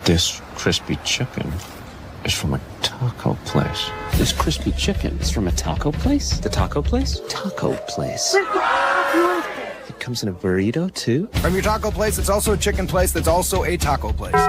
This crispy chicken is from a taco place. This crispy chicken is from a taco place? The taco place? Taco place. It comes in a burrito, too? From your taco place, it's also a chicken place that's also a taco place.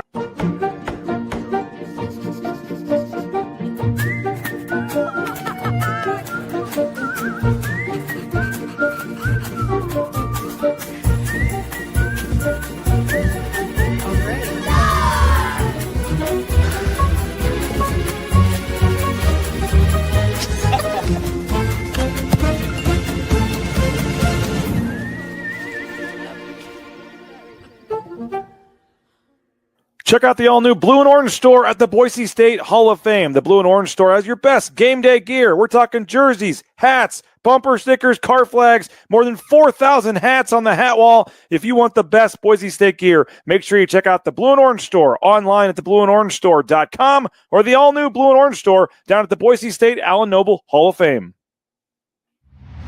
Check out the all-new Blue and Orange store at the Boise State Hall of Fame. The Blue and Orange store has your best game day gear. We're talking jerseys, hats, bumper stickers, car flags, more than 4,000 hats on the hat wall. If you want the best Boise State gear, make sure you check out the Blue and Orange store online at theblueandorangestore.com or the all-new Blue and Orange store down at the Boise State Allen Noble Hall of Fame.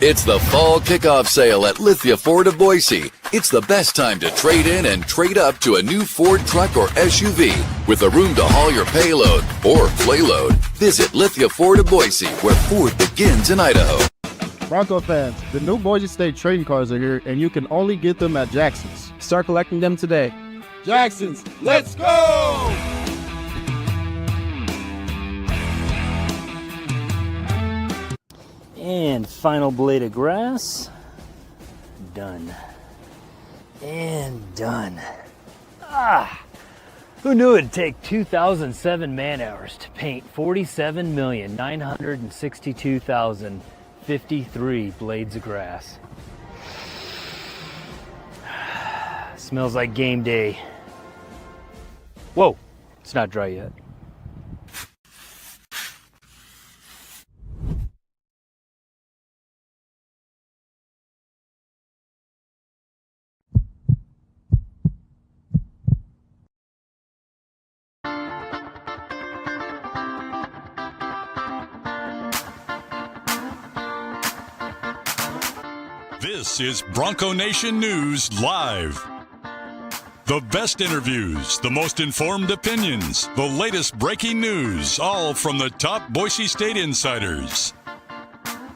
It's the fall kickoff sale at Lithia Ford of Boise. It's the best time to trade in and trade up to a new Ford truck or SUV with a room to haul your payload or playload. Visit Lithia Ford of Boise, where Ford begins in Idaho. Bronco fans, the new Boise State trading cars are here, and you can only get them at Jackson's. Start collecting them today. Jackson's, let's go! And final blade of grass. Done. And done. Who knew it'd take 2,007 man-hours to paint 47,962,053 blades of grass? Smells like game day. Whoa, it's not dry yet. This is Bronco Nation News Live. The best interviews, the most informed opinions, the latest breaking news, all from the top Boise State insiders.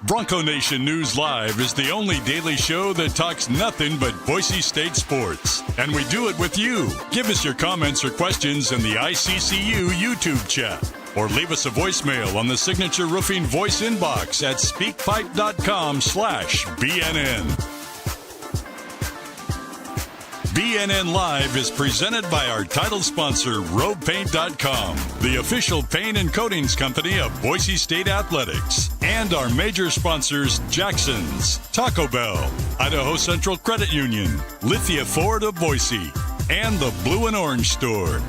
Bronco Nation News Live is the only daily show that talks nothing but Boise State sports. And we do it with you. Give us your comments or questions in the ICCU YouTube chat. Or leave us a voicemail on the Signature Roofing voice inbox at speakpipe.com/BNN. BNN Live is presented by our title sponsor, RoadPaint.com, the official paint and coatings company of Boise State Athletics, and our major sponsors, Jackson's, Taco Bell, Idaho Central Credit Union, Lithia Ford of Boise, and the Blue and Orange store.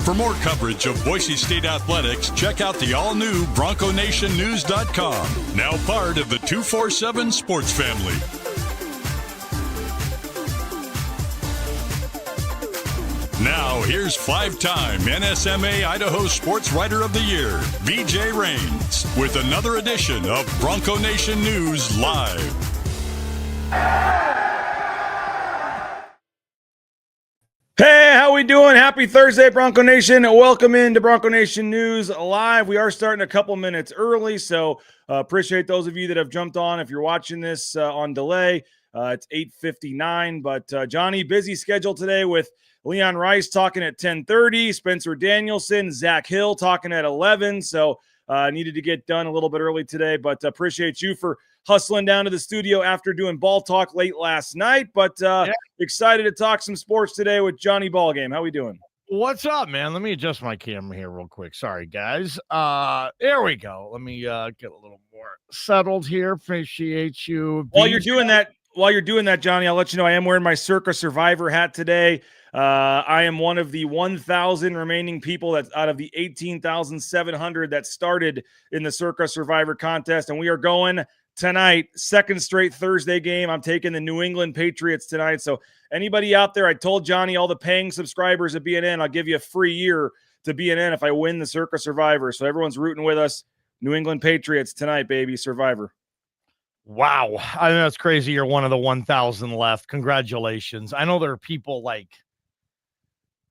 For more coverage of Boise State athletics, check out the all-new BroncoNationNews.com, now part of the 247 Sports family. Now, here's five-time NSMA Idaho Sports Writer of the Year, BJ Rains, with another edition of Bronco Nation News Live. Hey, how we doing? Happy Thursday, Bronco Nation. Welcome into Bronco Nation News Live. We are starting a couple minutes early, so appreciate those of you that have jumped on. If you're watching this on delay, it's 8:59, but Johnny, busy schedule today with Leon Rice talking at 10:30, Spencer Danielson, Zach Hill talking at 11, so needed to get done a little bit early today, but appreciate you for hustling down to the studio after doing ball talk late last night, but excited to talk some sports today with Johnny Ballgame. How we doing? What's up, man? Let me adjust my camera here real quick. Sorry, guys. There we go. Let me get a little more settled here. Appreciate you. While you're doing that, Johnny, I'll let you know I am wearing my Circa Survivor hat today. I am one of the 1,000 remaining people that's out of the 18,700 that started in the Circa Survivor contest, and we are going tonight, second straight Thursday game. I'm taking the New England Patriots tonight. So anybody out there, I told Johnny, all the paying subscribers at BNN, I'll give you a free year to BNN if I win the Circa Survivor. So everyone's rooting with us. New England Patriots tonight, baby. Survivor. Wow. I mean, that's crazy. You're one of the 1,000 left. Congratulations. I know there are people like,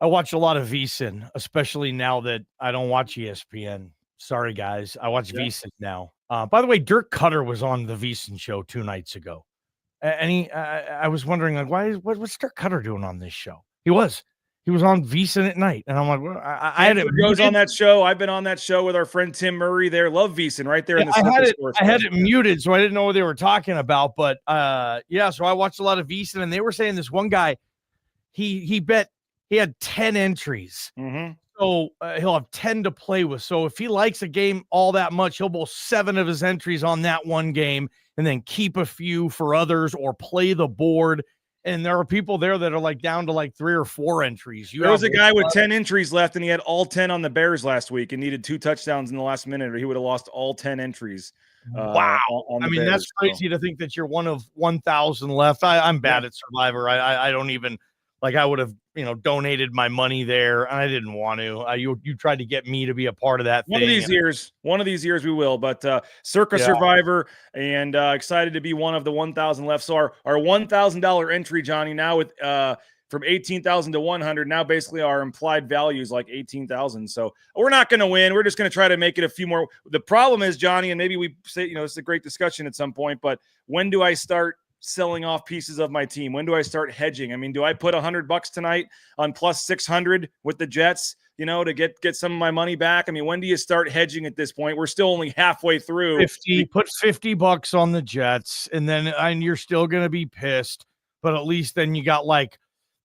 I watch a lot of VSiN, especially now that I don't watch ESPN. Sorry, guys. I watch VSiN now. By the way, Dirk Cutter was on the VSiN show 2 nights ago. And I was wondering, like, what's Dirk Cutter doing on this show? He was on VSiN at night. And I'm like, well, I had it goes on that show. I've been on that show with our friend Tim Murray there. Love VSiN right there in the I had it muted, so I didn't know what they were talking about. But so I watched a lot of VSiN, and they were saying this one guy, he bet he had 10 entries. Mm-hmm. So he'll have 10 to play with. So if he likes a game all that much, he'll bowl 7 of his entries on that one game and then keep a few for others or play the board. And there are people there that are like down to like 3 or 4 entries. There was a guy with 10 entries left, and he had all 10 on the Bears last week and needed 2 touchdowns in the last minute, or he would have lost all 10 entries. Wow. I mean, Bears, that's crazy to think that you're one of 1,000 left. I'm bad at Survivor. I don't even like, I would have, donated my money there, and I didn't want to. You tried to get me to be a part of that one of these years we will, but Circa Survivor, and excited to be one of the 1,000 left. So our $1,000 entry, Johnny, now with from 18,000 to 100, now basically our implied value is like 18,000. So we're not going to win. We're just going to try to make it a few more. The problem is, Johnny, and maybe we say, it's a great discussion at some point, but when do I start selling off pieces of my team? When do I start hedging? I mean, do I put $100 tonight on plus 600 with the Jets, to get some of my money back? I mean, when do you start hedging at this point? We're still only halfway through. Put $50 on the Jets, and then you're still going to be pissed, but at least then you got like,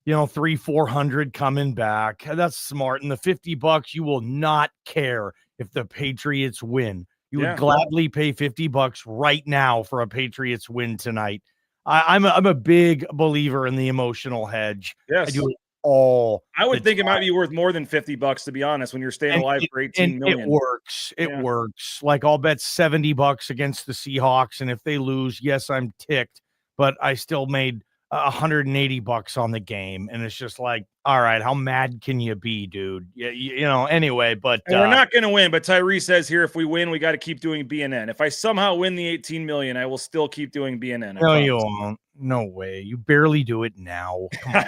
300-400 coming back. That's smart. And the $50, you will not care if the Patriots win. You would gladly pay $50 right now for a Patriots win tonight. I'm a big believer in the emotional hedge. Yes. I do it all. I would think it might be worth more than $50, to be honest, when you're staying alive for 18 million. It works. It works. Like, I'll bet $70 against the Seahawks, and if they lose, yes, I'm ticked, but I still made $180 on the game, and it's just like, all right, how mad can you be, dude? Anyway, but we're not going to win. But Tyree says here, if we win, we got to keep doing BNN. If I somehow win the 18 million, I will still keep doing BNN. No, you won't. No way. You barely do it now. Come on.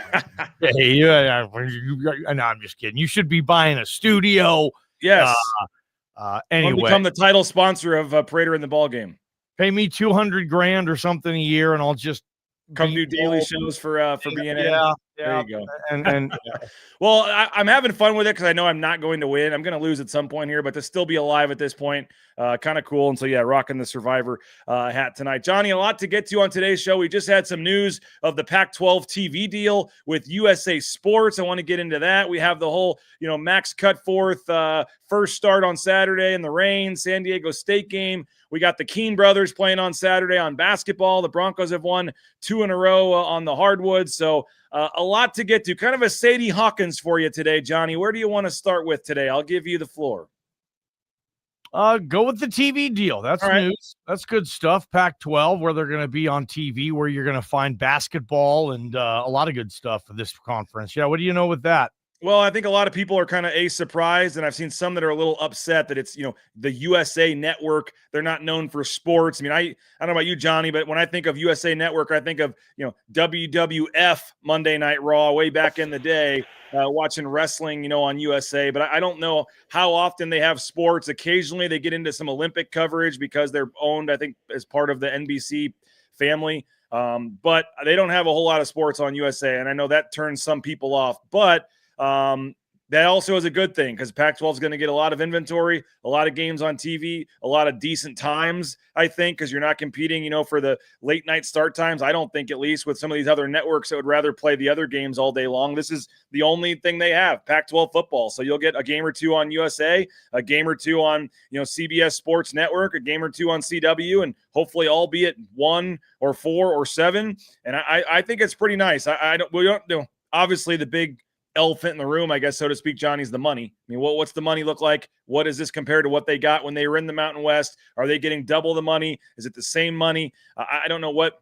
Hey, no, I'm just kidding. You should be buying a studio. Yes. Anyway, become the title sponsor of Prater in the Ball Game. Pay me $200,000 or something a year, and I'll just come do daily shows for BNN. Yeah, there you go. And well, I'm having fun with it because I know I'm not going to win. I'm going to lose at some point here, but to still be alive at this point, kind of cool. And so, rocking the Survivor hat tonight. Johnny, a lot to get to on today's show. We just had some news of the Pac-12 TV deal with USA Sports. I want to get into that. We have the whole, Max Cutforth first start on Saturday in the rain, San Diego State game. We got the Keene brothers playing on Saturday on basketball. The Broncos have won 2 in a row on the hardwood. So a lot to get to. Kind of a Sadie Hawkins for you today, Johnny. Where do you want to start with today? I'll give you the floor. Go with the TV deal. That's all right. News. That's good stuff. Pac-12, where they're going to be on TV, where you're going to find basketball and a lot of good stuff for this conference. Yeah, what do you know with that? Well, I think a lot of people are kind of surprised, and I've seen some that are a little upset that it's, the USA Network. They're not known for sports. I mean, I don't know about you, Johnny, but when I think of USA Network, I think of, WWF Monday Night Raw way back in the day, watching wrestling, on USA. But I don't know how often they have sports. Occasionally they get into some Olympic coverage because they're owned, I think, as part of the NBC family. But they don't have a whole lot of sports on USA, and I know that turns some people off. But that also is a good thing because Pac-12 is going to get a lot of inventory, a lot of games on TV, a lot of decent times, I think, because you're not competing, for the late night start times. I don't think, at least with some of these other networks that would rather play the other games all day long. This is the only thing they have, Pac-12 football. So you'll get a game or two on USA, a game or two on, CBS Sports Network, a game or two on CW, and hopefully all be at 1 or 4 or 7. And I think it's pretty nice. We don't know. Obviously, the big elephant in the room, I guess, so to speak, Johnny, is the money. I mean, what's the money look like? What does this compare to what they got when they were in the Mountain West? Are they getting double the money? Is it the same money? I don't know what,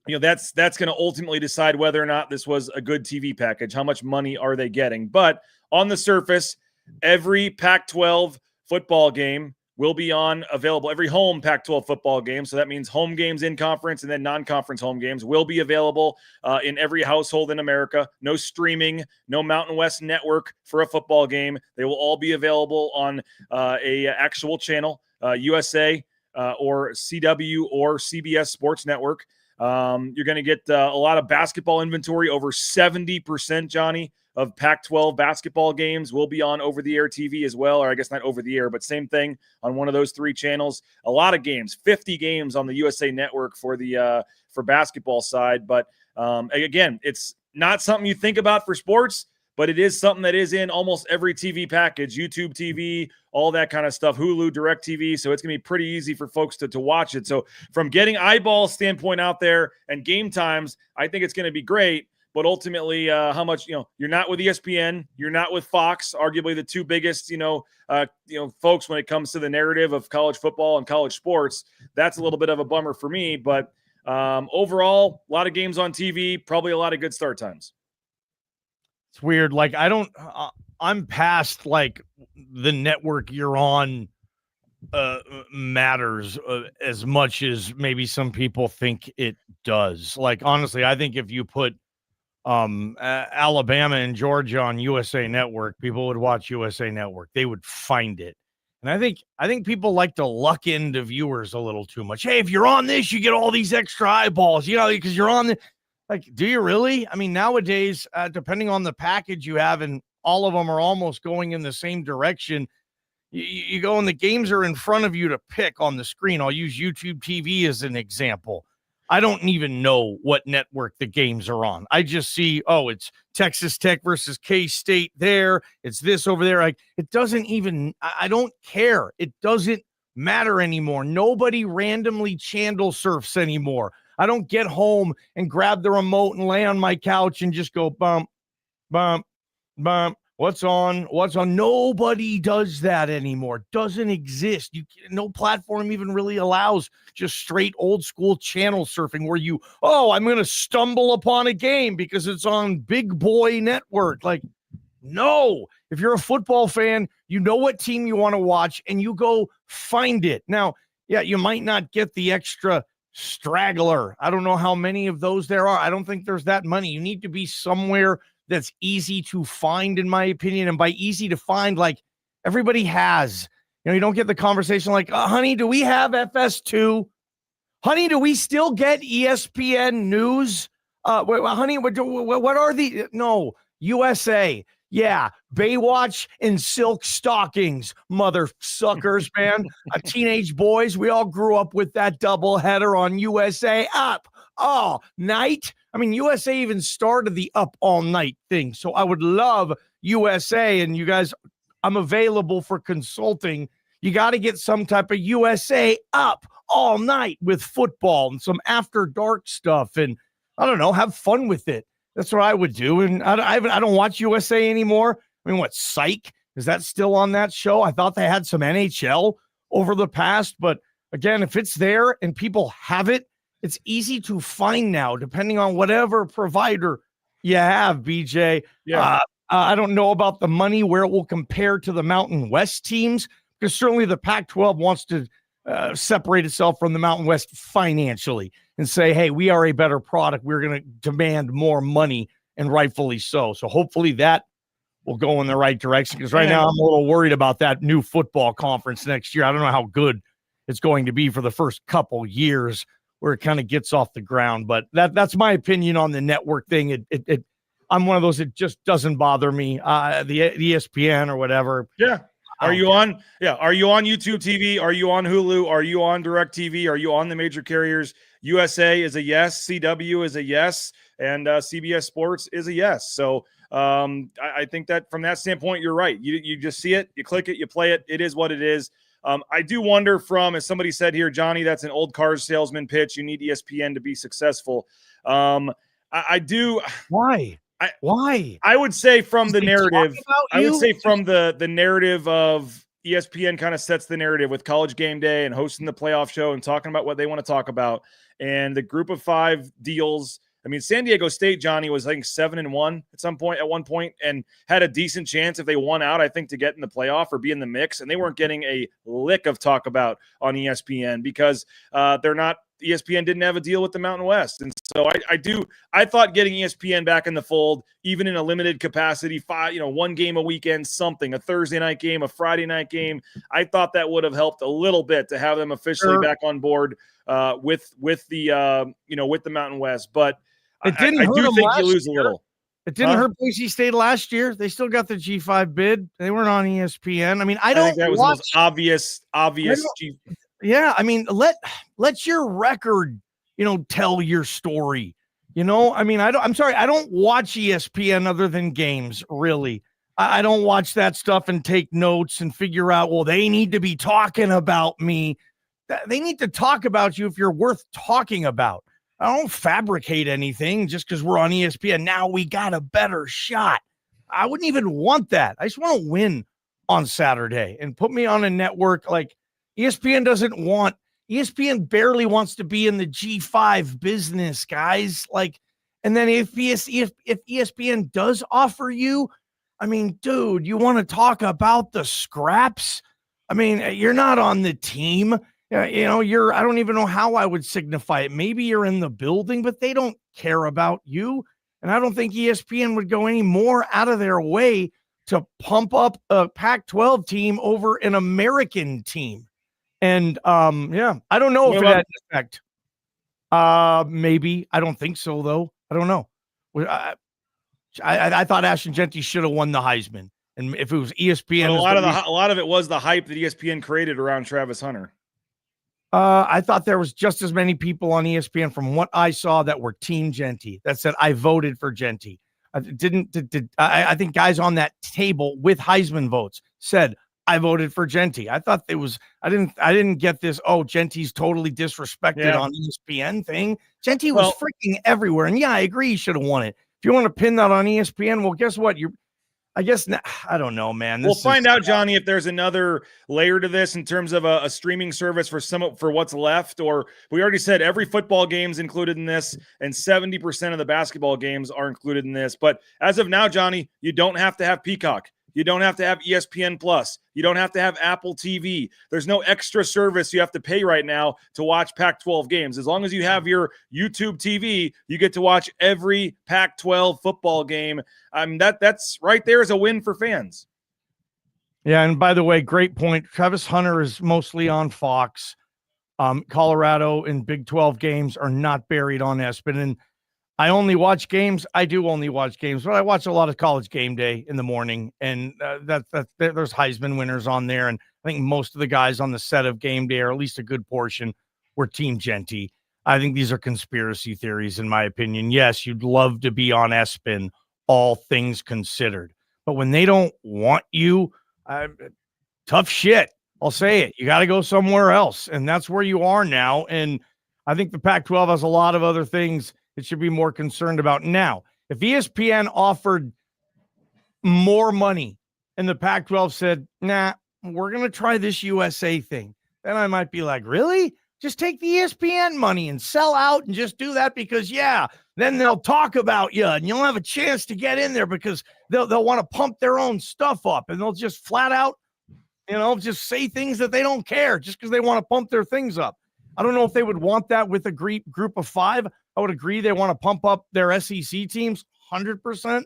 that's going to ultimately decide whether or not this was a good TV package. How much money are they getting? But on the surface, every Pac-12 football game will be available. Every home Pac-12 football game, so that means home games in conference and then non-conference home games will be available in every household in America. No streaming, no Mountain West network for a football game. They will all be available on a actual channel, USA or CW or CBS Sports Network. You're going to get a lot of basketball inventory. Over 70%, Johnny, of Pac-12 basketball games will be on over-the-air TV as well, or I guess not over-the-air, but same thing on one of those 3 channels. A lot of games, 50 games on the USA Network for the for basketball side. But again, it's not something you think about for sports, but it is something that is in almost every TV package, YouTube TV, all that kind of stuff, Hulu, DirecTV. So it's going to be pretty easy for folks to watch it. So from getting eyeball standpoint out there and game times, I think it's going to be great. But ultimately, how much, you're not with ESPN, you're not with Fox, arguably the 2 biggest, folks when it comes to the narrative of college football and college sports. That's a little bit of a bummer for me. But overall, a lot of games on TV, probably a lot of good start times. It's weird. Like, I'm past like the network you're on matters as much as maybe some people think it does. Like, honestly, I think if you put Alabama and Georgia on USA Network, people would watch USA Network. They would find it. And I think people like to luck into viewers a little too much. Hey, if you're on this, you get all these extra eyeballs, because you're on the, like, do you really? I mean, nowadays, depending on the package you have, and all of them are almost going in the same direction, you go and the games are in front of you to pick on the screen. I'll use YouTube TV as an example. I don't even know what network the games are on. I just see, it's Texas Tech versus K-State there. It's this over there. Like, it doesn't even, I don't care. It doesn't matter anymore. Nobody randomly channel surfs anymore. I don't get home and grab the remote and lay on my couch and just go bump, bump, bump. What's on? Nobody does that anymore. Doesn't exist. No platform even really allows just straight old school channel surfing where I'm going to stumble upon a game because it's on Big Boy Network. Like, no. If you're a football fan, you know what team you want to watch and you go find it. Now, yeah, you might not get the extra straggler. I don't know how many of those there are. I don't think there's that many. You need to be somewhere that's easy to find, in my opinion. And by easy to find, like, everybody has, you don't get the conversation like, honey, do we have FS2? Honey, do we still get ESPN news? Honey, what are the, no, USA. Yeah, Baywatch and silk stockings, mother suckers, man. Teenage boys, we all grew up with that double header on USA Up All Night. I mean, USA even started the Up All Night thing. So I would love USA, and you guys, I'm available for consulting. You got to get some type of USA Up All Night with football and some after dark stuff, and I don't know, have fun with it. That's what I would do. And I don't watch USA anymore. I mean, what, Psych? Is that still on that show? I thought they had some NHL over the past, but again, if it's there and people have it, it's easy to find now, depending on whatever provider you have, BJ. Yeah. I don't know about the money, where it will compare to the Mountain West teams, because certainly the Pac-12 wants to separate itself from the Mountain West financially and say, hey, we are a better product. We're going to demand more money, and rightfully so. So hopefully that will go in the right direction, because right now I'm a little worried about that new football conference next year. I don't know how good it's going to be for the first couple years where it kind of gets off the ground. But that's my opinion on the network thing. I'm one of those, it just doesn't bother me. The ESPN or whatever. Yeah. Are you on YouTube TV? Are you on Hulu? Are you on DirecTV? Are you on the major carriers? USA is a yes. CW is a yes. And CBS Sports is a yes. So I think that from that standpoint, you're right. You just see it, you click it, you play it. It is what it is. I do wonder as somebody said here, Johnny, that's an old car salesman pitch. You need ESPN to be successful. I do. Why? Why? I would say from the narrative, I would say from the narrative of ESPN kind of sets the narrative with College Game Day and hosting the playoff show and talking about what they want to talk about. And the Group of Five deals, I mean, San Diego State, Johnny, was I think 7-1 at one point, and had a decent chance if they won out, I think, to get in the playoff or be in the mix. And they weren't getting a lick of talk about on ESPN because ESPN didn't have a deal with the Mountain West. And so I thought getting ESPN back in the fold, even in a limited capacity, one game a weekend, something, a Thursday night game, a Friday night game, I thought that would have helped a little bit to have them officially back on board with the Mountain West. But it didn't I do think you lose a year. little. It didn't hurt Boise State last year. They still got the G5 bid. They weren't on ESPN. I mean, I think that was the most obvious. Yeah, I mean, let your record, tell your story. I mean, I'm sorry, I don't watch ESPN other than games, really. I don't watch that stuff and take notes and figure out, well, they need to be talking about me. They need to talk about you if you're worth talking about. I don't fabricate anything just because we're on ESPN. Now we got a better shot. I wouldn't even want that. I just want to win on Saturday and put me on a network like ESPN barely wants to be in the G5 business, guys. And then if ESPN does offer you, I mean, dude, you want to talk about the scraps? I mean, you're not on the team. I don't even know how I would signify it. Maybe you're in the building, but they don't care about you. And I don't think ESPN would go any more out of their way to pump up a Pac-12 team over an American team. And I don't know if it had an effect. Maybe. I don't think so, though. I don't know. I thought Ashton Genty should have won the Heisman. And if it was ESPN, a lot of it was the hype that ESPN created around Travis Hunter. I thought there was just as many people on ESPN from what I saw that were Team Genty that said I voted for Genty. I think guys on that table with Heisman votes said I voted for Genty. I thought I didn't get this. Oh, Genty's totally disrespected on ESPN thing. Genty was freaking everywhere. And yeah, I agree. He should have won it. If you want to pin that on ESPN, well, guess what? I don't know, man. We'll find out, Johnny, if there's another layer to this in terms of a streaming service for what's left. Or we already said every football game's included in this, and 70% of the basketball games are included in this. But as of now, Johnny, you don't have to have Peacock. You don't have to have ESPN Plus. You don't have to have Apple TV. There's no extra service you have to pay right now to watch Pac-12 games. As long as you have your YouTube TV, you get to watch every Pac-12 football game. That's right there is a win for fans. Yeah, and by the way, great point. Travis Hunter is mostly on Fox. Colorado and Big 12 games are not buried on ESPN. And I only watch games. I do only watch games, but I watch a lot of College Game Day in the morning, and there's Heisman winners on there. And I think most of the guys on the set of Game Day, or at least a good portion, were Team Genty. I think these are conspiracy theories, in my opinion. Yes, you'd love to be on ESPN, all things considered, but when they don't want you, tough shit. I'll say it. You got to go somewhere else, and that's where you are now. And I think the Pac-12 has a lot of other things it should be more concerned about. Now, if ESPN offered more money and the Pac-12 said, nah, we're going to try this USA thing, then I might be like, really? Just take the ESPN money and sell out and just do that because, then they'll talk about you and you'll have a chance to get in there because they'll want to pump their own stuff up and they'll just flat out, just say things that they don't care just because they want to pump their things up. I don't know if they would want that with a group of five. I would agree they want to pump up their SEC teams 100%.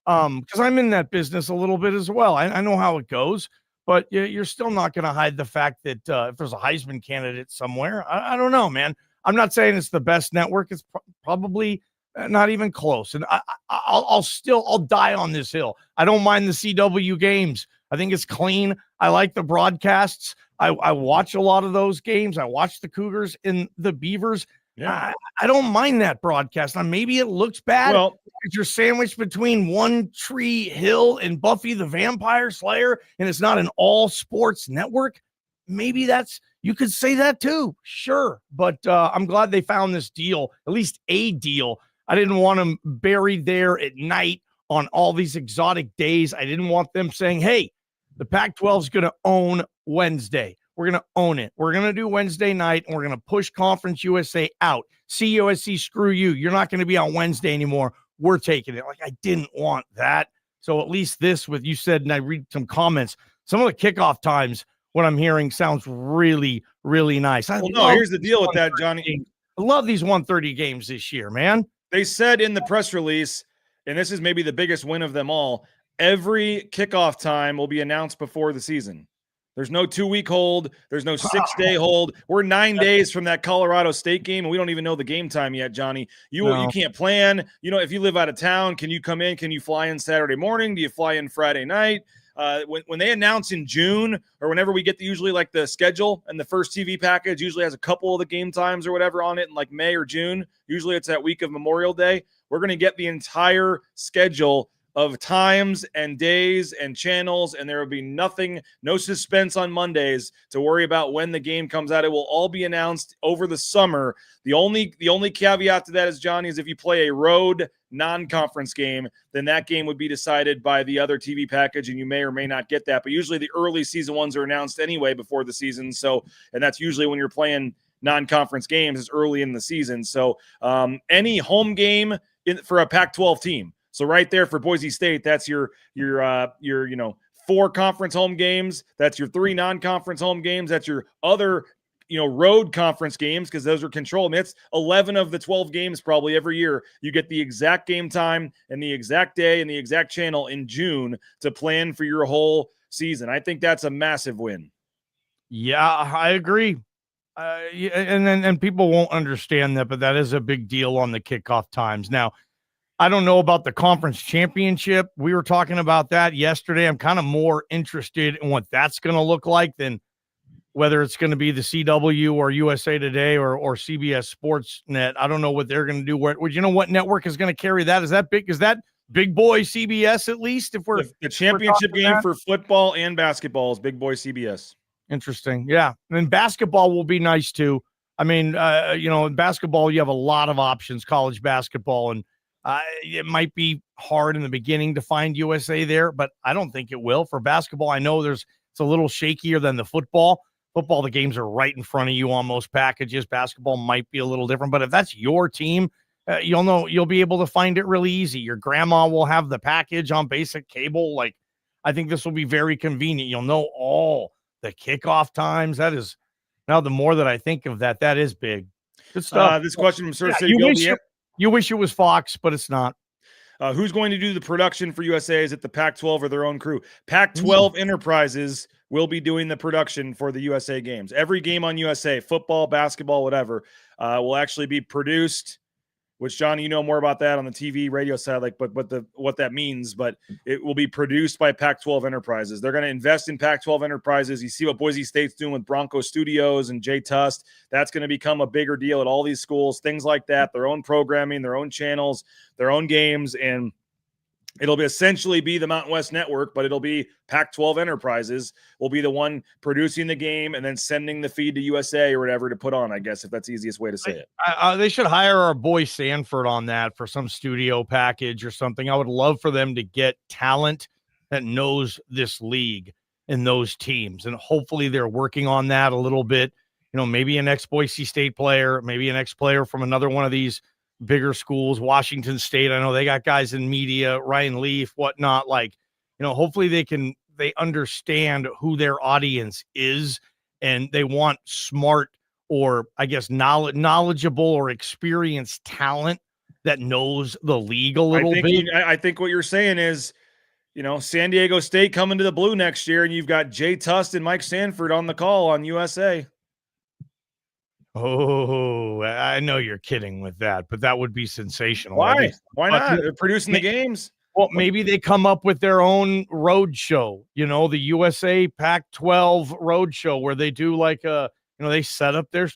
Because I'm in that business a little bit as well. I know how it goes, but you're still not going to hide the fact that if there's a Heisman candidate somewhere, I don't know, man. I'm not saying it's the best network. It's probably not even close. And I'll die on this hill. I don't mind the CW games. I think it's clean. I like the broadcasts. I watch a lot of those games. I watch the Cougars and the Beavers. Yeah. I don't mind that broadcast. Now, maybe it looks bad because you're sandwiched between One Tree Hill and Buffy the Vampire Slayer, and it's not an all sports network. Maybe you could say that too. Sure. But I'm glad they found this deal, at least a deal. I didn't want them buried there at night on all these exotic days. I didn't want them saying, hey, the Pac-12 is going to own Wednesday. We're going to own it. We're going to do Wednesday night, and we're going to push Conference USA out. CUSC, screw you. You're not going to be on Wednesday anymore. We're taking it. Like, I didn't want that. So at least this, with you said, and I read some comments, some of the kickoff times, what I'm hearing sounds really, really nice. Here's the deal with that, Johnny. I love these 1:30 games this year, man. They said in the press release, and this is maybe the biggest win of them all, every kickoff time will be announced before the season. There's no 2-week hold. There's no 6-day hold. We're 9 days from that Colorado State game, and we don't even know the game time yet, Johnny. You can't plan. If you live out of town, can you come in? Can you fly in Saturday morning? Do you fly in Friday night? When they announce in June or whenever we get usually like the schedule and the first TV package usually has a couple of the game times or whatever on it in like May or June. Usually it's that week of Memorial Day. We're going to get the entire schedule of times and days and channels, and there will be no suspense on Mondays to worry about when the game comes out. It will all be announced over the summer. The only caveat to that is, Johnny, is if you play a road non-conference game, then that game would be decided by the other TV package, and you may or may not get that. But usually the early season ones are announced anyway before the season. So, and that's usually when you're playing non-conference games is early in the season. So any home game for a Pac-12 team. So right there for Boise State, that's your 4 conference home games. That's your 3 non-conference home games. That's your other, road conference games because those are controlled. I mean, it's 11 of the 12 games probably every year. You get the exact game time and the exact day and the exact channel in June to plan for your whole season. I think that's a massive win. Yeah, I agree. And people won't understand that, but that is a big deal on the kickoff times. Now, I don't know about the conference championship. We were talking about that yesterday. I'm kind of more interested in what that's going to look like than whether it's going to be the CW or USA Today or CBS Sportsnet. I don't know what they're going to do. Would you know what network is going to carry that? Is that big boy CBS at least? If we're the championship game for football and basketball is big boy CBS. Interesting. Yeah. And then basketball will be nice too. I mean, in basketball, you have a lot of options, college basketball, and it might be hard in the beginning to find USA there, but I don't think it will. For basketball, I know it's a little shakier than the football. Football, the games are right in front of you on most packages. Basketball might be a little different, but if that's your team, you'll be able to find it really easy. Your grandma will have the package on basic cable. Like, I think this will be very convenient. You'll know all the kickoff times. That is, now the more that I think of that, that is big. Good stuff. This question from Sir City. You wish it was Fox, but it's not. Who's going to do the production for USA? Is it the Pac-12 or their own crew? Pac-12 Enterprises will be doing the production for the USA games. Every game on USA, football, basketball, whatever, will actually be produced, which, Johnny, you know more about that on the TV, radio side, what that means, but it will be produced by Pac-12 Enterprises. They're going to invest in Pac-12 Enterprises. You see what Boise State's doing with Bronco Studios and Jay Tust. That's going to become a bigger deal at all these schools, things like that, their own programming, their own channels, their own games, and it'll essentially be the Mountain West Network, but it'll be Pac-12 Enterprises will be the one producing the game and then sending the feed to USA or whatever to put on, I guess, if that's the easiest way to say it. They should hire our boy Sanford on that for some studio package or something. I would love for them to get talent that knows this league and those teams, and hopefully they're working on that a little bit. Maybe an ex-Boise State player, maybe an ex-player from another one of these bigger schools, Washington State. I know they got guys in media, Ryan Leaf, whatnot. Hopefully they understand who their audience is, and they want smart or I guess knowledgeable or experienced talent that knows the league a little bit. I think what you're saying is, San Diego State coming to the blue next year, and you've got Jay Tust and Mike Sanford on the call on USA. Oh, I know you're kidding with that, but that would be sensational. Why? Why not? They're producing the games. Well, maybe they come up with their own road show, the USA Pac-12 road show where they do they set up their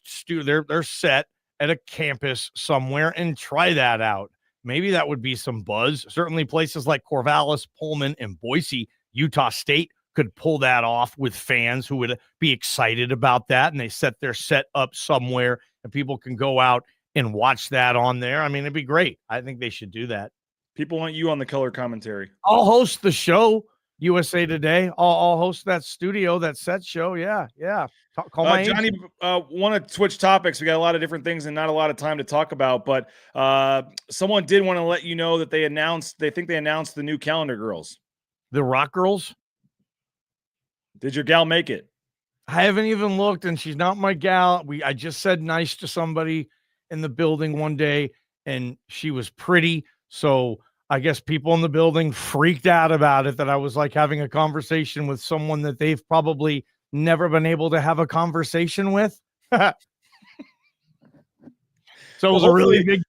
set at a campus somewhere and try that out. Maybe that would be some buzz. Certainly places like Corvallis, Pullman, and Boise, Utah State could pull that off with fans who would be excited about that, and they set their set up somewhere and people can go out and watch that on there. I mean, it'd be great. I think they should do that. People want you on the color commentary. I'll host the show. USA Today. I'll host that studio, that set show. Yeah. Call my Johnny, agent. want to switch topics. We got a lot of different things and not a lot of time to talk about, but someone did want to let you know that they think they announced the new calendar girls. The Rock Girls. Did your gal make it? I haven't even looked, and she's not my gal. I just said nice to somebody in the building one day, and she was pretty. So I guess people in the building freaked out about it, that I was like having a conversation with someone that they've probably never been able to have a conversation with. So it was a really big,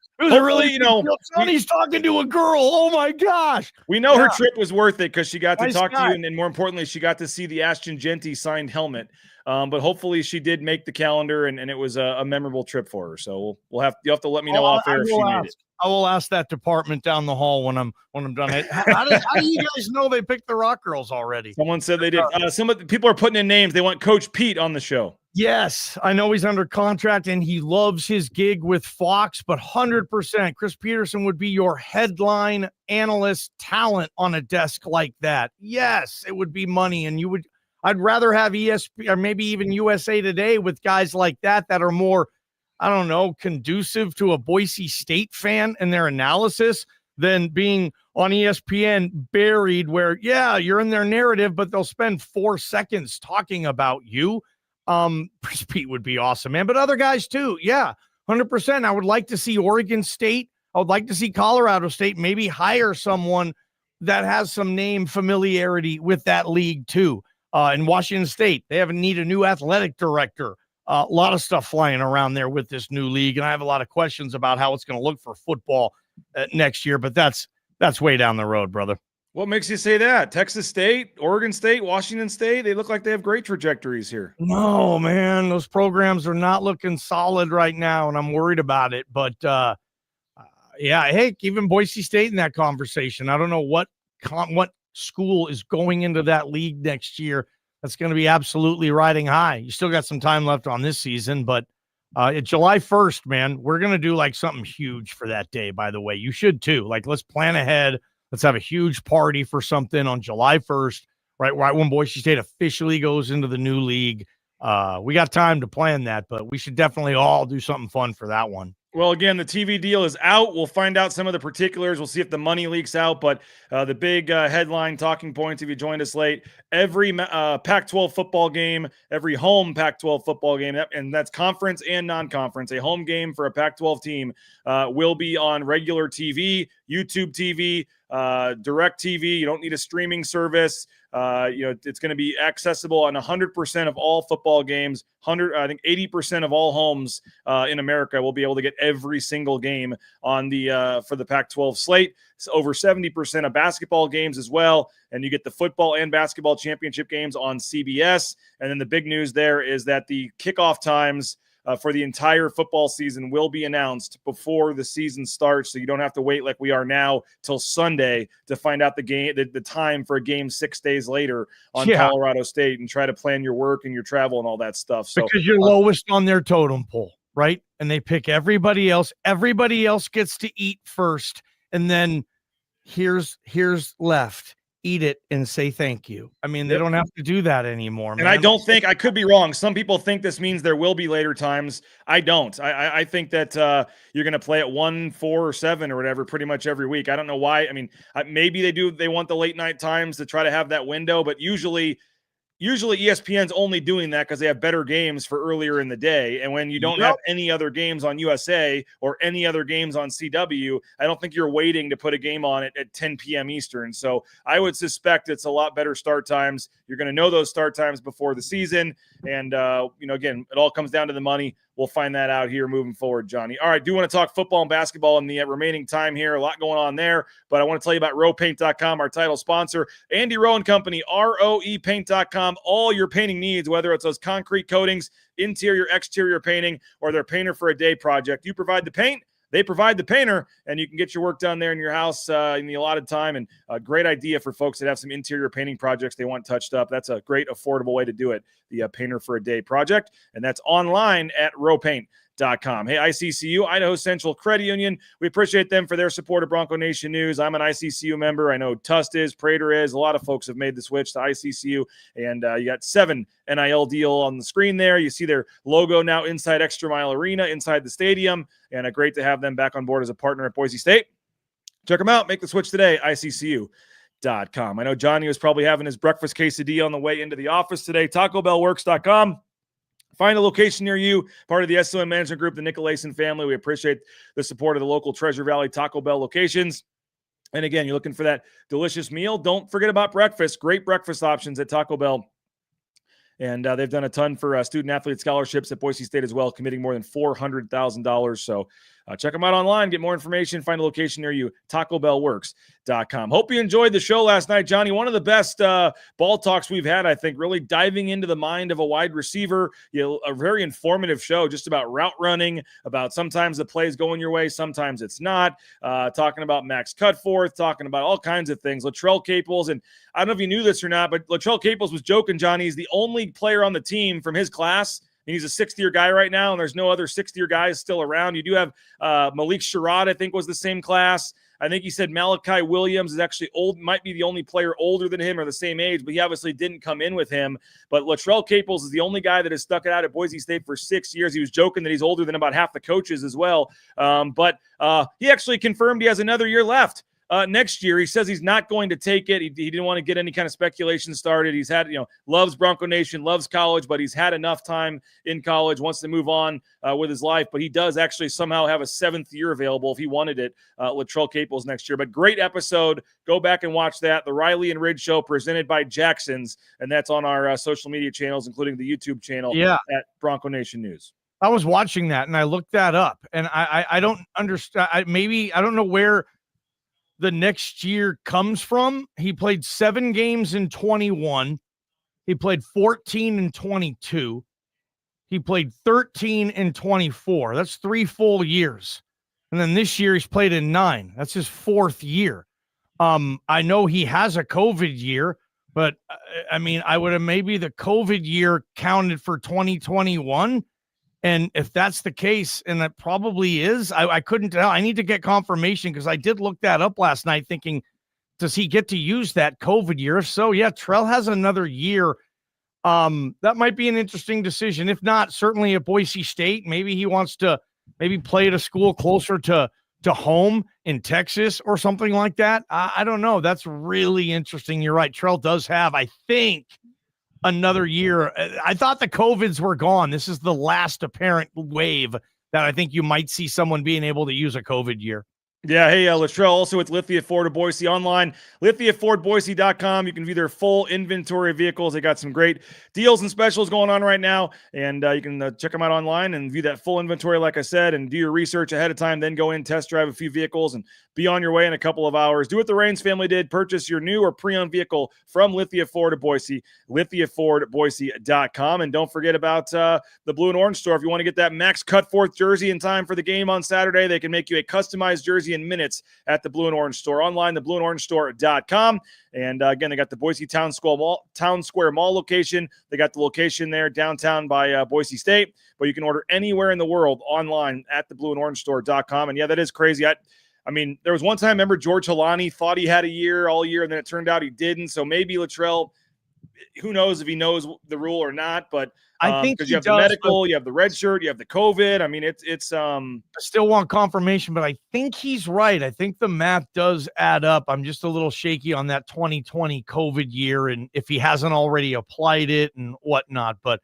Johnny's talking to a girl. Oh my gosh. We know her trip was worth it because she got to talk to you, and more importantly, she got to see the Ashton Genty signed helmet. But hopefully she did make the calendar, and it was a memorable trip for her. So you'll have to let me know off air if she made it. I will ask that department down the hall when I'm done. How do you guys know they picked the Rock Girls already? Someone said they did. Some of the people are putting in names. They want Coach Pete on the show. Yes, I know he's under contract and he loves his gig with Fox, but 100% Chris Peterson would be your headline analyst talent on a desk like that. Yes, it would be money, and I'd rather have ESPN or maybe even USA Today with guys like that are more, I don't know, conducive to a Boise State fan and their analysis than being on ESPN buried where, yeah, you're in their narrative, but they'll spend 4 seconds talking about you. Chris Pete would be awesome, man. But other guys too. Yeah, 100%. I would like to see Oregon State. I would like to see Colorado State maybe hire someone that has some name familiarity with that league too. In Washington State, they need a new athletic director. A lot of stuff flying around there with this new league, and I have a lot of questions about how it's going to look for football next year, but that's way down the road, brother. What makes you say that? Texas State, Oregon State, Washington State, they look like they have great trajectories here. No, man, those programs are not looking solid right now, and I'm worried about it. But, yeah, hey, even Boise State in that conversation. I don't know what school is going into that league next year that's going to be absolutely riding high. You still got some time left on this season, but July 1st, man, we're going to do like something huge for that day, by the way. You should too. Like, let's plan ahead. Let's have a huge party for something on July 1st, right when Boise State officially goes into the new league. We got time to plan that, but we should definitely all do something fun for that one. Well, again, the TV deal is out. We'll find out some of the particulars. We'll see if the money leaks out. But the big headline talking points, if you joined us late, every Pac-12 football game, every home Pac-12 football game, and that's conference and non-conference, a home game for a Pac-12 team will be on regular TV, YouTube TV, direct TV. You don't need a streaming service. It's going to be accessible on 100% of all football games. I think 80% of all homes in America will be able to get every single game on for the Pac-12 slate. It's over 70% of basketball games as well, and you get the football and basketball championship games on CBS. And then the big news there is that the kickoff times for the entire football season will be announced before the season starts, so you don't have to wait like we are now till Sunday to find out the time for a game 6 days later on Colorado State and try to plan your work and your travel and all that stuff. So because you're lowest on their totem pole, right? And they pick everybody else. Everybody else gets to eat first, and then here's left. Eat it and say thank you. I mean, they don't have to do that anymore, man. And I don't think, I could be wrong. Some people think this means there will be later times. I don't. I think that you're going to play at 1, 4, or 7 or whatever pretty much every week. I don't know why. I mean, maybe they want the late night times to try to have that window, but usually ESPN's only doing that because they have better games for earlier in the day. And when you don't have any other games on USA or any other games on CW, I don't think you're waiting to put a game on it at 10 p.m. Eastern. So I would suspect it's a lot better start times. You're going to know those start times before the season. And, again, it all comes down to the money. We'll find that out here moving forward, Johnny. All right, do want to talk football and basketball in the remaining time here. A lot going on there, but I want to tell you about rowpaint.com, our title sponsor. Andy Rowe and Company, ROEpaint.com. All your painting needs, whether it's those concrete coatings, interior, exterior painting, or their painter for a day project. You provide the paint, they provide the painter, and you can get your work done there in your house in the allotted time. And a great idea for folks that have some interior painting projects they want touched up. That's a great affordable way to do it, the painter for a day project. And that's online at rowpaint.com. Hey, ICCU, Idaho Central Credit Union, we appreciate them for their support of Bronco Nation News. I'm an ICCU member. I know Tust is, Prater is. A lot of folks have made the switch to ICCU, and you got 7 NIL deal on the screen there. You see their logo now inside Extra Mile Arena, inside the stadium, and great to have them back on board as a partner at Boise State. Check them out. Make the switch today, ICCU.com. I know Johnny was probably having his breakfast quesadilla on the way into the office today. TacoBellWorks.com. Find a location near you, part of the SOM Management Group, the Nicolason family. We appreciate the support of the local Treasure Valley Taco Bell locations. And again, you're looking for that delicious meal. Don't forget about breakfast. Great breakfast options at Taco Bell. And they've done a ton for student-athlete scholarships at Boise State as well, committing more than $400,000. So check them out online. Get more information. Find a location near you, TacoBellWorks.com. Hope you enjoyed the show last night, Johnny. One of the best ball talks we've had, I think, really diving into the mind of a wide receiver. A very informative show just about route running, about sometimes the plays going your way, sometimes it's not. Talking about Max Cutforth, talking about all kinds of things. Latrell Caples, and I don't know if you knew this or not, but Latrell Caples was joking, Johnny. He's the only player on the team from his class. And he's a sixth-year guy right now, and there's no other sixth-year guys still around. You do have Malik Sherrod, I think, was the same class. I think he said Malachi Williams is actually old, might be the only player older than him or the same age, but he obviously didn't come in with him. But Latrell Caples is the only guy that has stuck it out at Boise State for 6 years. He was joking that he's older than about half the coaches as well. But he actually confirmed he has another year left. Next year, he says he's not going to take it. He didn't want to get any kind of speculation started. He's had, loves Bronco Nation, loves college, but he's had enough time in college, wants to move on with his life. But he does actually somehow have a 7th year available if he wanted it, Latrell Caples next year. But great episode. Go back and watch that. The Riley and Ridge Show presented by Jackson's, and that's on our social media channels, including the YouTube channel at Bronco Nation News. I was watching that, and I looked that up, and I don't understand. I don't know where the next year comes from. He played 7 games in 21. He played 14 in 22. He played 13 in 24. That's 3 full years. And then this year he's played in 9. That's his 4th year. I know he has a COVID year, but I mean, I would have maybe the COVID year counted for 2021. And if that's the case, and that probably is, I couldn't tell. I need to get confirmation because I did look that up last night thinking, does he get to use that COVID year? If so, yeah, Trell has another year. That might be an interesting decision. If not, certainly at Boise State, maybe he wants to play at a school closer to home in Texas or something like that. I don't know. That's really interesting. You're right. Trell does have, I think, another year. I thought the COVIDs were gone. This is the last apparent wave that I think you might see someone being able to use a COVID year. Yeah, hey, Latrell, also with Lithia Ford of Boise online, lithiafordboise.com. You can view their full inventory of vehicles. They got some great deals and specials going on right now, and you can check them out online and view that full inventory, like I said, and do your research ahead of time, then go in, test drive a few vehicles, and be on your way in a couple of hours. Do what the Raines family did. Purchase your new or pre-owned vehicle from Lithia Ford of Boise, lithiafordboise.com. And don't forget about the Blue and Orange store. If you want to get that Max Cutforth jersey in time for the game on Saturday, they can make you a customized jersey in minutes at the Blue and Orange store. Online, theblueandorangestore.com. And again, they got the Boise Town Square Mall location. They got the location there downtown by Boise State, but you can order anywhere in the world online at theblueandorangestore.com. And yeah, that is crazy. I mean, there was one time, remember George Halani thought he had a year all year, and then it turned out he didn't. So maybe Latrell, who knows if he knows the rule or not, but I think because you have the medical, you have the red shirt, you have the COVID. I mean, it's I still want confirmation, but I think he's right. I think the math does add up. I'm just a little shaky on that 2020 COVID year and if he hasn't already applied it and whatnot. But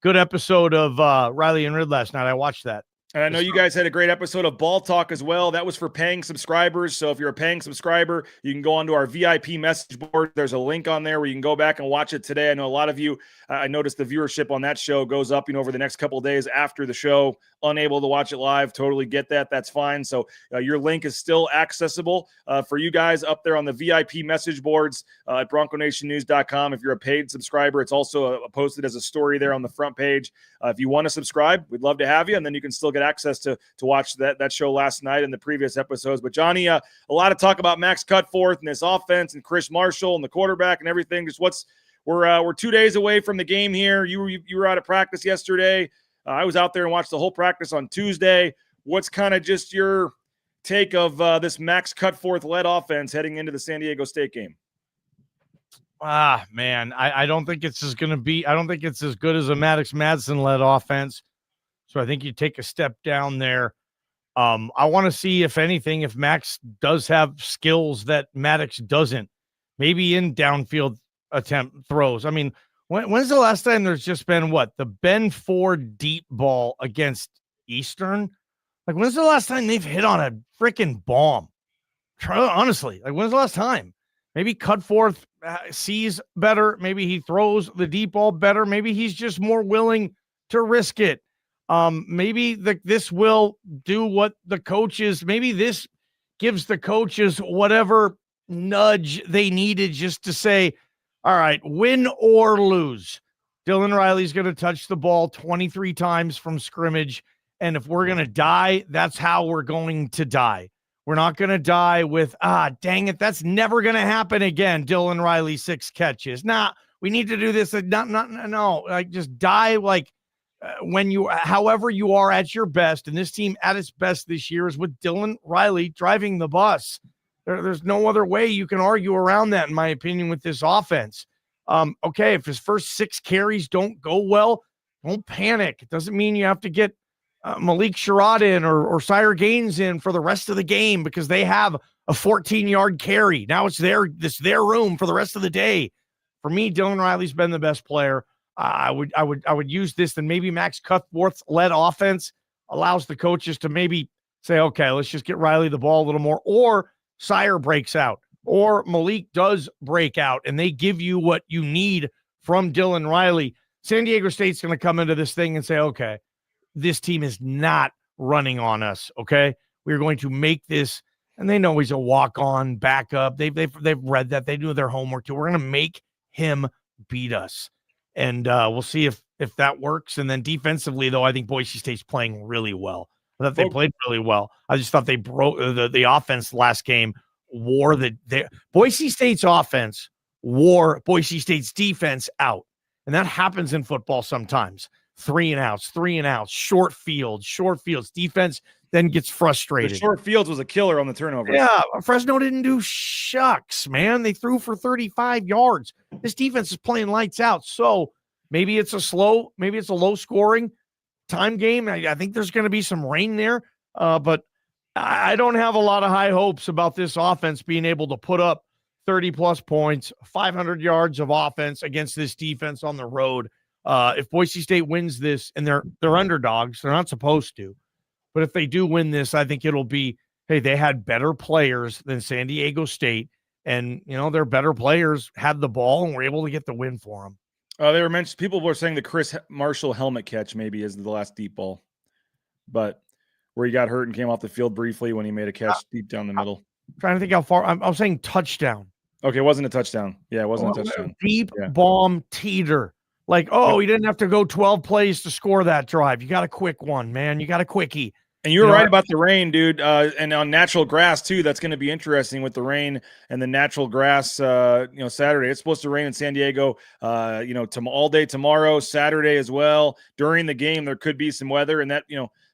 good episode of Riley and Rid last night. I watched that. And I know you guys had a great episode of Ball Talk as well. That was for paying subscribers. So if you're a paying subscriber, you can go onto our VIP message board. There's a link on there where you can go back and watch it today. I know a lot of you, I noticed the viewership on that show goes up, over the next couple of days after the show. Unable to watch it live. Totally get that. That's fine. So your link is still accessible for you guys up there on the VIP message boards at BroncoNationNews.com. If you're a paid subscriber, it's also posted as a story there on the front page. If you want to subscribe, we'd love to have you. And then you can still get access to watch that show last night and the previous episodes. But Johnny, a lot of talk about Max Cutforth and this offense and Chris Marshall and the quarterback and everything. Just we're 2 days away from the game here. You were out of practice yesterday. I was out there and watched the whole practice on Tuesday. What's kind of just your take of this Max Cutforth led offense heading into the San Diego State game? Man, I don't think it's as good as a Maddox Madsen led offense. So I think you take a step down there. I want to see, if anything, if Max does have skills that Maddox doesn't, maybe in downfield attempt throws. I mean, when's the last time there's just been the Ben Ford deep ball against Eastern? Like, when's the last time they've hit on a freaking bomb? Honestly, when's the last time? Maybe Cutforth sees better. Maybe he throws the deep ball better. Maybe he's just more willing to risk it. Maybe this will do what the coaches, maybe this gives the coaches whatever nudge they needed just to say, all right, win or lose. Dylan Riley's going to touch the ball 23 times from scrimmage. And if we're going to die, that's how we're going to die. We're not going to die with, dang it, that's never going to happen again. Dylan Riley, 6 catches. Nah, we need to do this. No, just die however you are at your best. And this team at its best this year is with Dylan Riley driving the bus. There's no other way you can argue around that, in my opinion, with this offense. Okay, if his first 6 carries don't go well, don't panic. It doesn't mean you have to get Malik Sherrod in or Sire Gaines in for the rest of the game because they have a 14-yard carry. Now it's their room for the rest of the day. For me, Dylan Riley's been the best player. I would use this, and maybe Max Cutforth's led offense allows the coaches to maybe say, okay, let's just get Riley the ball a little more, or Sire breaks out, or Malik does break out, and they give you what you need from Dylan Riley. San Diego State's going to come into this thing and say, okay, this team is not running on us. Okay. We're going to make this, and they know he's a walk-on backup. They've read that. They do their homework too. We're going to make him beat us. And we'll see if that works. And then defensively, though, I think Boise State's playing really well. I thought they played really well. I just thought they broke the offense last game, Boise State's offense wore Boise State's defense out. And that happens in football sometimes. 3 and outs, short fields. Defense then gets frustrated. The short fields was a killer on the turnovers. Yeah, Fresno didn't do shucks, man. They threw for 35 yards. This defense is playing lights out. So maybe it's a low scoring time game. I think there's going to be some rain there, but I don't have a lot of high hopes about this offense being able to put up 30-plus points, 500 yards of offense against this defense on the road. If Boise State wins this, and they're underdogs, they're not supposed to, but if they do win this, I think it'll be, hey, they had better players than San Diego State, and their better players had the ball and were able to get the win for them. People were saying the Chris Marshall helmet catch maybe is the last deep ball, but where he got hurt and came off the field briefly when he made a catch deep down the middle. I'm trying to think how far. I was saying touchdown. Okay, it wasn't a touchdown. Yeah, it wasn't a touchdown. Deep bomb teeter. He didn't have to go 12 plays to score that drive. You got a quick one, man. You got a quickie. And you were right about the rain, dude. And on natural grass, too, that's going to be interesting with the rain and the natural grass, Saturday. It's supposed to rain in San Diego, all day tomorrow, Saturday as well. During the game, there could be some weather, and that,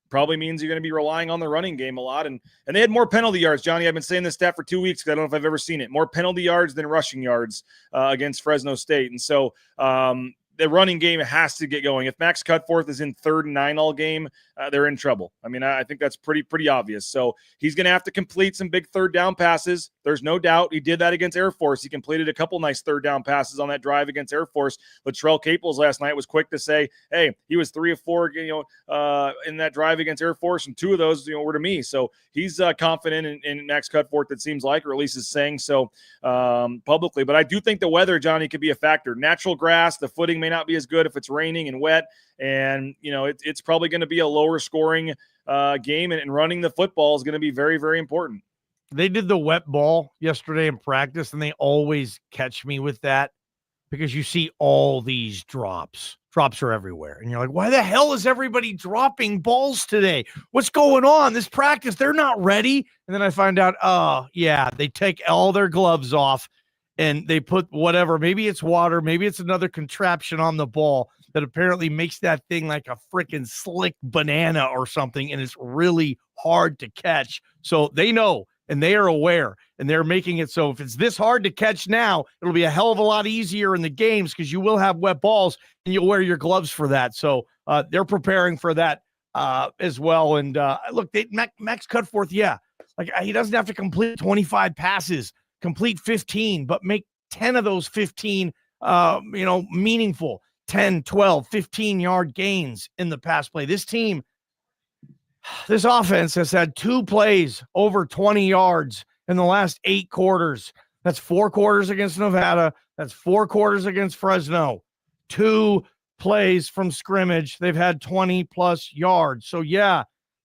probably means you're going to be relying on the running game a lot. And they had more penalty yards, Johnny. I've been saying this stat for 2 weeks because I don't know if I've ever seen it. More penalty yards than rushing yards against Fresno State. And so the running game has to get going. If Max Cutforth is in 3rd and 9 all game, they're in trouble. I mean, I think that's pretty obvious. So he's going to have to complete some big 3rd down passes. There's no doubt he did that against Air Force. He completed a couple nice 3rd down passes on that drive against Air Force. Latrell Caples last night was quick to say, hey, he was 3 of 4, in that drive against Air Force, and 2 of those, were to me. So he's confident in Max Cutforth, it seems like, or at least is saying so publicly. But I do think the weather, Johnny, could be a factor. Natural grass, the footing may not be as good if it's raining and wet. And, it's probably going to be a lower scoring game, and running the football is going to be very, very important. They did the wet ball yesterday in practice, and they always catch me with that because you see all these drops. Drops are everywhere. And you're like, why the hell is everybody dropping balls today? What's going on? This practice, they're not ready. And then I find out, they take all their gloves off and they put whatever, maybe it's water, maybe it's another contraption on the ball, that apparently makes that thing like a freaking slick banana or something, and it's really hard to catch. So they know, and they are aware, and they're making it so if it's this hard to catch now, it'll be a hell of a lot easier in the games because you will have wet balls and you'll wear your gloves for that. So they're preparing for that as well. And look, Max Cutforth, he doesn't have to complete 25 passes, complete 15, but make 10 of those 15 meaningful 10, 12, 15-yard gains in the pass play. This offense has had 2 plays over 20 yards in the last 8 quarters. That's 4 quarters against Nevada. That's 4 quarters against Fresno. 2 plays from scrimmage. They've had 20-plus yards. So,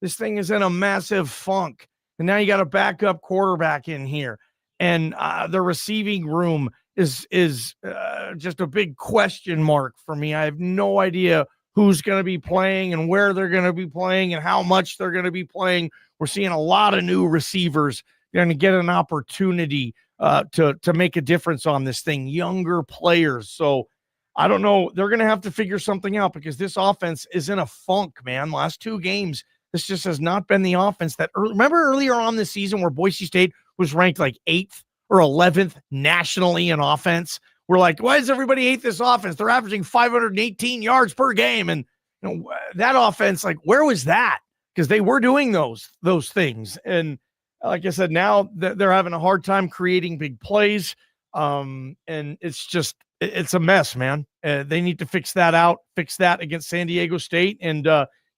this thing is in a massive funk. And now you got a backup quarterback in here. And the receiving room is just a big question mark for me. I have no idea who's going to be playing and where they're going to be playing and how much they're going to be playing. We're seeing a lot of new receivers going to get an opportunity to make a difference on this thing, younger players. So I don't know. They're going to have to figure something out because this offense is in a funk, man. Last 2 games, this just has not been the offense that remember earlier on this season where Boise State was ranked like 8th or 11th nationally in offense. We're like, why does everybody hate this offense? They're averaging 518 yards per game. And that offense, like, where was that? Because they were doing those things. And like I said, now they're having a hard time creating big plays. And it's a mess, man. They need to fix that against San Diego State and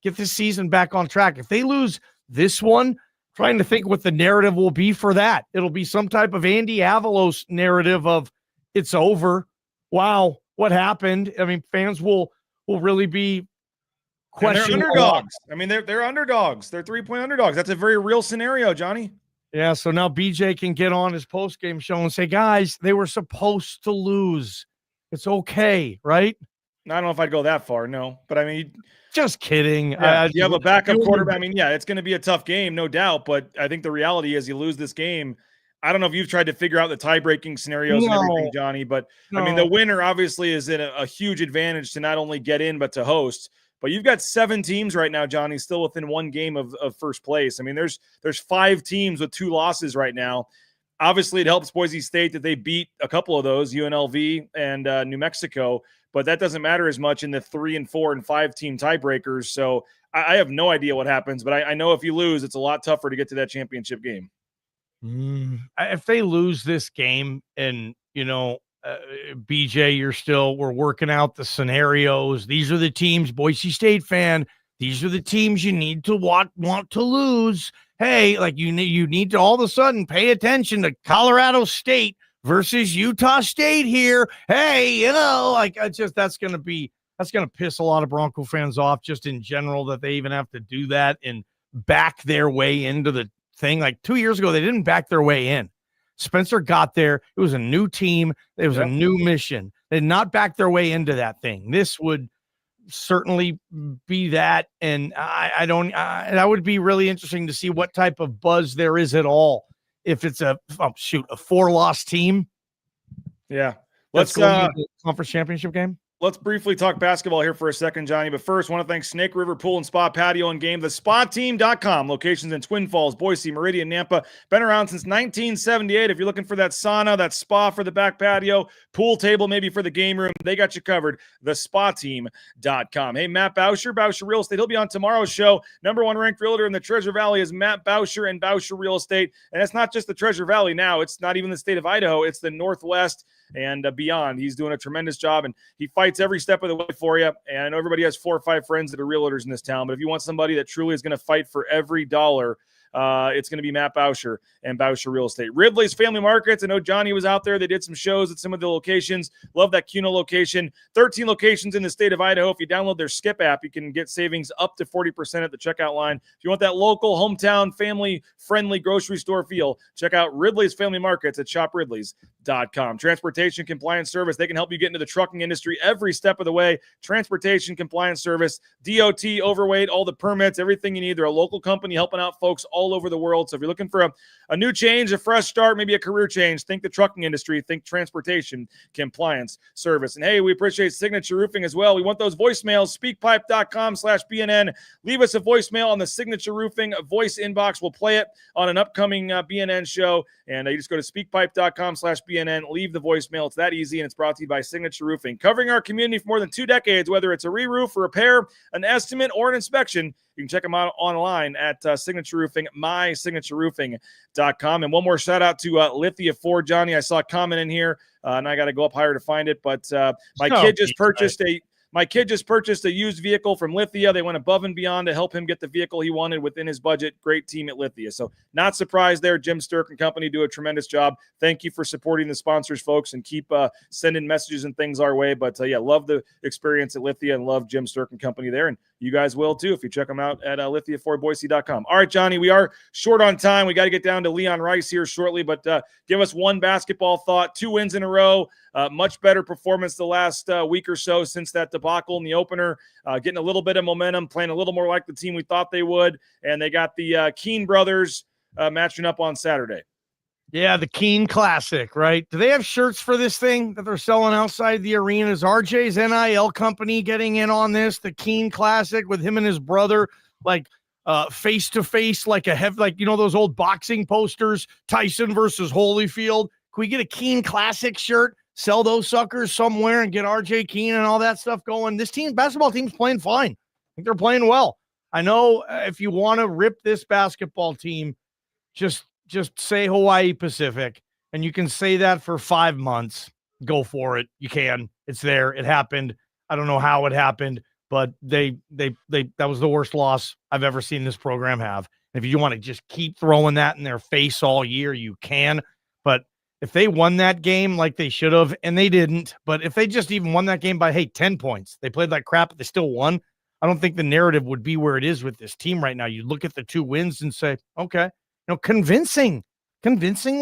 get this season back on track. If they lose this one, trying to think what the narrative will be for that. It'll be some type of Andy Avalos narrative of it's over. Wow, what happened? I mean, fans will really be questioning. They're underdogs. I mean, they're underdogs. They're 3-point underdogs. That's a very real scenario, Johnny. Yeah, so now BJ can get on his post-game show and say, guys, they were supposed to lose. It's okay, right? I don't know if I'd go that far, no. But I mean, just kidding. You have a backup quarterback. I mean, it's going to be a tough game, no doubt. But I think the reality is you lose this game. I don't know if you've tried to figure out the tie-breaking scenarios and everything, Johnny. But, I mean, the winner obviously is in a huge advantage to not only get in but to host. But you've got 7 teams right now, Johnny, still within 1 game of first place. I mean, there's 5 teams with 2 losses right now. Obviously, it helps Boise State that they beat a couple of those, UNLV and New Mexico. But that doesn't matter as much in the 3 and 4 and 5 team tiebreakers. So I have no idea what happens, but I know if you lose, it's a lot tougher to get to that championship game. If they lose this game and, BJ, we're working out the scenarios. These are the teams, Boise State fan, these are the teams you need to want to lose. Hey, like you need to all of a sudden pay attention to Colorado State versus Utah State here. Hey, that's going to piss a lot of Bronco fans off just in general that they even have to do that and back their way into the thing. Like 2 years ago, they didn't back their way in. Spencer got there. It was a new team. It was a new mission. They did not back their way into that thing. This would certainly be that. And that would be really interesting to see what type of buzz there is at all. If it's a 4-loss team. Yeah. Let's go to the conference championship game. Let's briefly talk basketball here for a second, Johnny. But first, I want to thank Snake River Pool and Spa Patio and Game, thespateam.com. Locations in Twin Falls, Boise, Meridian, Nampa. Been around since 1978. If you're looking for that sauna, that spa for the back patio, pool table maybe for the game room, they got you covered. Thespateam.com. Hey, Matt Bauscher, Bauscher Real Estate. He'll be on tomorrow's show. #1 ranked realtor in the Treasure Valley is Matt Bauscher and Bauscher Real Estate. And it's not just the Treasure Valley now. It's not even the state of Idaho. It's the Northwest and beyond. He's doing a tremendous job, and he fights every step of the way for you. And I know everybody has 4 or 5 friends that are realtors in this town, but if you want somebody that truly is going to fight for every dollar, it's going to be Matt Bauscher and Bauscher Real Estate. Ridley's Family Markets. I know Johnny was out there. They did some shows at some of the locations. Love that Cuno location. 13 locations in the state of Idaho. If you download their Skip app, you can get savings up to 40% at the checkout line. If you want that local, hometown, family-friendly grocery store feel, check out Ridley's Family Markets at shopridleys.com. Transportation Compliance Service. They can help you get into the trucking industry every step of the way. Transportation Compliance Service, DOT, overweight, all the permits, everything you need. They're a local company helping out folks all all over the world. So if you're looking for a new change, a fresh start, maybe a career change, think the trucking industry, think transportation, compliance, service. And hey, we appreciate Signature Roofing as well. We want those voicemails, speakpipe.com/BNN. Leave us a voicemail on the Signature Roofing voice inbox. We'll play it on an upcoming BNN show. And you just go to speakpipe.com/BNN, leave the voicemail. It's that easy, and it's brought to you by Signature Roofing. Covering our community for more than 2 decades, whether it's a re-roof, a repair, an estimate, or an inspection, you can check them out online at Signature Roofing, mysignatureroofing.com. And one more shout out to Lithia Ford, Johnny. I saw a comment in here, and I got to go up higher to find it. But my kid just purchased a used vehicle from Lithia. They went above and beyond to help him get the vehicle he wanted within his budget. Great team at Lithia. So not surprised there. Jim Sturk and company do a tremendous job. Thank you for supporting the sponsors, folks, and keep sending messages and things our way. But love the experience at Lithia and love Jim Sturk and company there. And you guys will too if you check them out at lithiafordboise.com. All right, Johnny, we are short on time. We got to get down to Leon Rice here shortly, but give us one basketball thought. 2 wins in a row. Much better performance the last week or so since that debacle in the opener. Getting a little bit of momentum, playing a little more like the team we thought they would. And they got the Keene brothers matching up on Saturday. Yeah, the Keene Classic, right? Do they have shirts for this thing that they're selling outside the arena? Is RJ's NIL company getting in on this? The Keene Classic with him and his brother, like face to face, like those old boxing posters, Tyson versus Holyfield. Can we get a Keene Classic shirt? Sell those suckers somewhere and get RJ Keene and all that stuff going. This basketball team's playing fine. I think they're playing well. I know if you want to rip this basketball team, just say Hawaii Pacific, and you can say that for 5 months. Go for it. You can. It's there. It happened. I don't know how it happened, but that was the worst loss I've ever seen this program have. And if you want to just keep throwing that in their face all year, you can. But if they won that game like they should have, and they didn't, but if they just even won that game by, 10 points, they played like crap, but they still won, I don't think the narrative would be where it is with this team right now. You look at the 2 wins and say, okay, convincing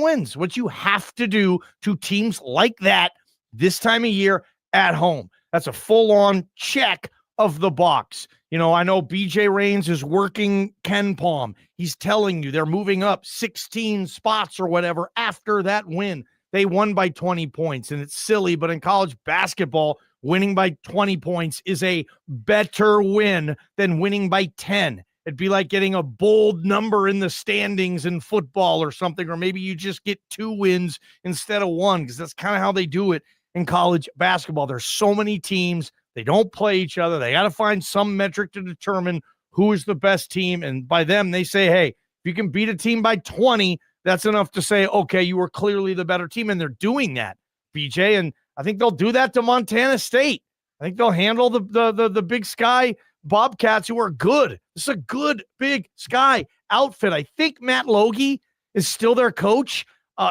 wins, what you have to do to teams like that this time of year at home. That's a full-on check of the box. I know BJ Rains is working Ken Palm. He's telling you they're moving up 16 spots or whatever after that win. They won by 20 points, and it's silly, but in college basketball, winning by 20 points is a better win than winning by 10. It'd be like getting a bold number in the standings in football or something, or maybe you just get 2 wins instead of 1, because that's kind of how they do it in college basketball. There's so many teams. They don't play each other. They got to find some metric to determine who is the best team. And by them, they say, hey, if you can beat a team by 20, that's enough to say, okay, you were clearly the better team. And they're doing that, BJ. And I think they'll do that to Montana State. I think they'll handle the Big Sky Bobcats, who are good. This is a good Big Sky outfit. I think Matt Logie is still their coach.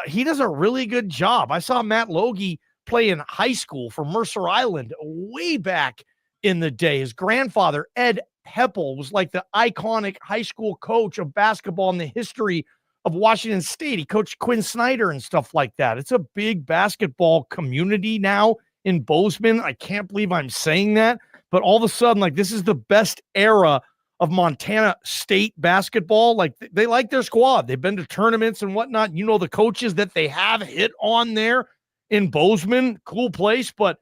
He does a really good job. I saw Matt Logie play in high school for Mercer Island way back in the day. His grandfather, Ed Heppel, was like the iconic high school coach of basketball in the history of Washington State. He coached Quinn Snyder and stuff like that. It's a big basketball community now in Bozeman. I can't believe I'm saying that, but all of a sudden, like, this is the best era of Montana State basketball. Like, they like their squad. They've been to tournaments and whatnot. The coaches that they have hit on there in Bozeman, cool place, but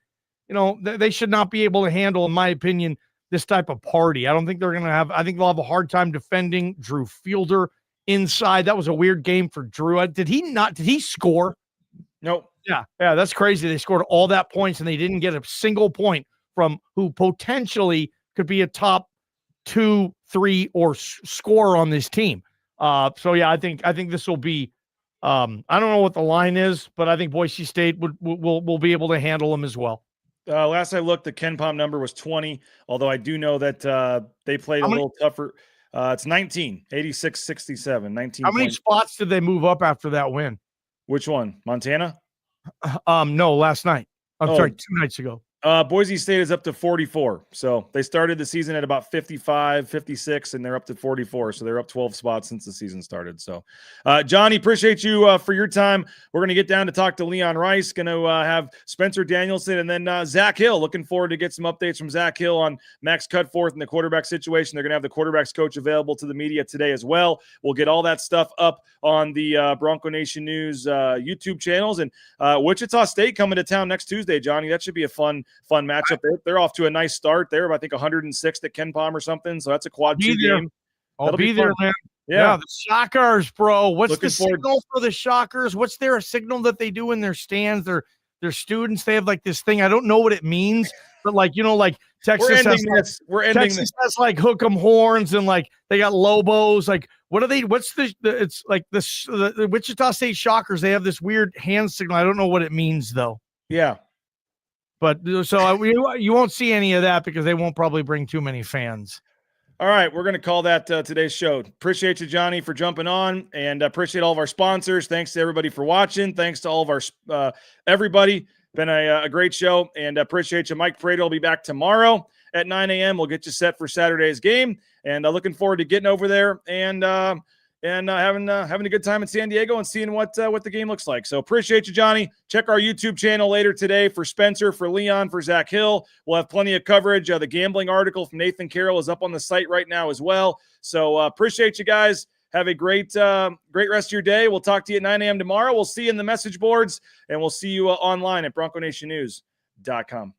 they should not be able to handle, in my opinion, this type of party. I don't think they're going to have, I think they'll have a hard time defending Drew Fielder inside. That was a weird game for Drew. Did he score? Nope. Yeah, that's crazy. They scored all that points and they didn't get a single point from who potentially could be a top 2, 3 or scorer on this team. So yeah, I think this will be, I don't know what the line is, but I think Boise State will be able to handle them as well. Last I looked, the Ken Palm number was 20, although I do know that they played a little tougher. It's 19, 86-67, 19. How many spots did they move up after that win? Which one? Montana? No, last night. I'm sorry, 2 nights ago. Boise State is up to 44. So they started the season at about 55, 56, and they're up to 44. So they're up 12 spots since the season started. So, Johnny, appreciate you for your time. We're going to get down to talk to Leon Rice, going to have Spencer Danielson, and then Zach Hill. Looking forward to get some updates from Zach Hill on Max Cutforth and the quarterback situation. They're going to have the quarterbacks coach available to the media today as well. We'll get all that stuff up on the Bronco Nation News YouTube channels. And Wichita State coming to town next Tuesday, Johnny. That should be a fun matchup. They're off to a nice start. They're, I think, 106th at Ken Palm or something. So that's a quad two game. I'll be there, man. Yeah, the Shockers, bro. What's Looking the signal for the Shockers? What's their signal that they do in their stands? Their students, they have like this thing. I don't know what it means, but like, like Texas has like hook 'em horns and like they got Lobos. Like, what are they? What's it's like the Wichita State Shockers. They have this weird hand signal. I don't know what it means though. Yeah. But so you won't see any of that because they won't probably bring too many fans. All right, we're going to call that today's show. Appreciate you, Johnny, for jumping on, and appreciate all of our sponsors. Thanks to everybody for watching. Thanks to all of our everybody. Been a great show, and appreciate you. Mike Pareto will be back tomorrow at 9 a.m. We'll get you set for Saturday's game, and looking forward to getting over there and having a good time in San Diego and seeing what the game looks like. So appreciate you, Johnny. Check our YouTube channel later today for Spencer, for Leon, for Zach Hill. We'll have plenty of coverage. The gambling article from Nathan Carroll is up on the site right now as well. So appreciate you guys. Have a great rest of your day. We'll talk to you at 9 a.m. tomorrow. We'll see you in the message boards, and we'll see you online at BroncoNationNews.com.